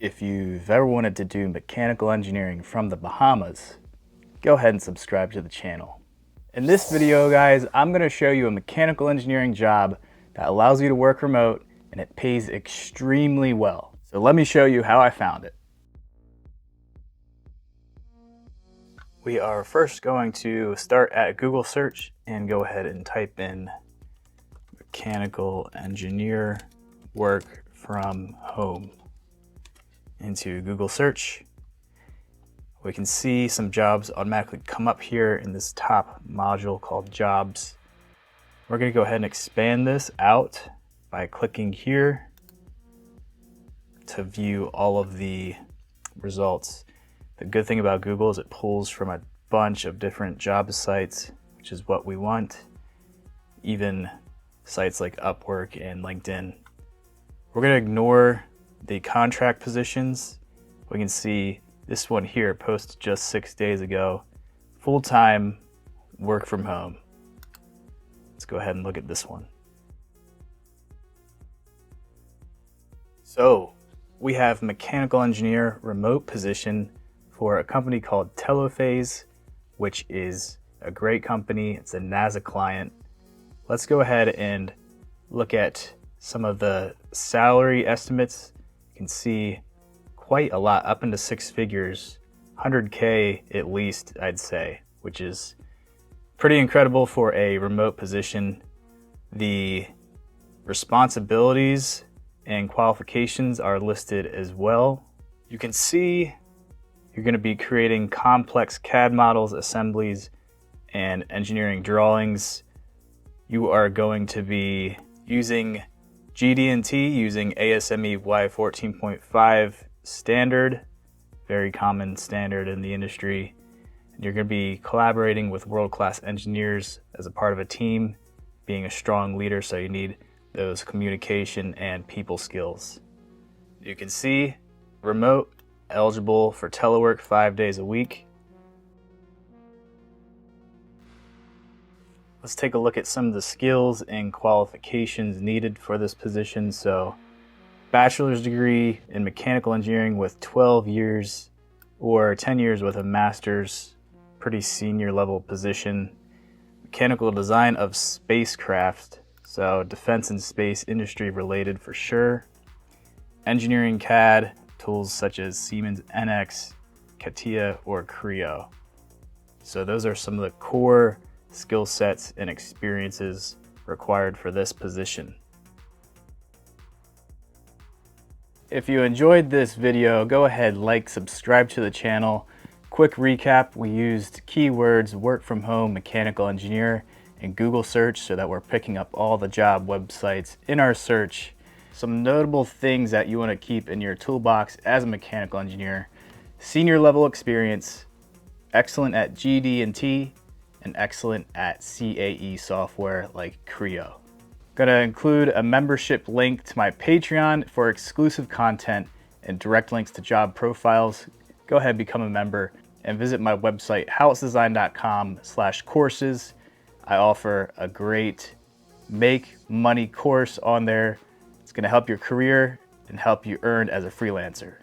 If you've ever wanted to do mechanical engineering from the Bahamas, go ahead and subscribe to the channel. In this video, guys, I'm going to show you a mechanical engineering job that allows you to work remote and it pays extremely well. So let me show you how I found it. We are first going to start at Google search and go ahead and type in mechanical engineer work from home into Google search. We can see some jobs automatically come up here in this top module called jobs. We're going to go ahead and expand this out by clicking here to view all of the results. The good thing about Google is it pulls from a bunch of different job sites, which is what we want, even sites like Upwork and LinkedIn. We're going to ignore the contract positions. We can see this one here posted just 6 days ago, full-time work from home. Let's go ahead and look at this one. So we have mechanical engineer remote position for a company called Telophase, which is a great company. It's a NASA client. Let's go ahead and look at some of the salary estimates. You can see quite a lot, up into 6 figures, 100K at least, I'd say, which is pretty incredible for a remote position. The responsibilities and qualifications are listed as well. You can see you're going to be creating complex CAD models, assemblies, and engineering drawings. You are going to be using GD&T, using ASME Y14.5 standard, very common standard in the industry. And you're going to be collaborating with world-class engineers as a part of a team, being a strong leader, so you need those communication and people skills. You can see remote, eligible for telework 5 days a week. Let's take a look at some of the skills and qualifications needed for this position. So, bachelor's degree in mechanical engineering with 12 years or 10 years with a master's, pretty senior level position. Mechanical design of spacecraft, so defense and space industry related for sure. Engineering CAD, tools such as Siemens NX, CATIA, or Creo. So those are some of the core skill sets and experiences required for this position. If you enjoyed this video, go ahead, like, subscribe to the channel. Quick recap, we used keywords work from home, mechanical engineer, and Google search so that we're picking up all the job websites in our search. Some notable things that you want to keep in your toolbox as a mechanical engineer: senior level experience, excellent at GD&T, and excellent at CAE software like Creo. Gonna include a membership link to my Patreon for exclusive content and direct links to job profiles. Go ahead, become a member, and visit my website, howitsdesigned.com/courses. I offer a great make money course on there. It's gonna help your career and help you earn as a freelancer.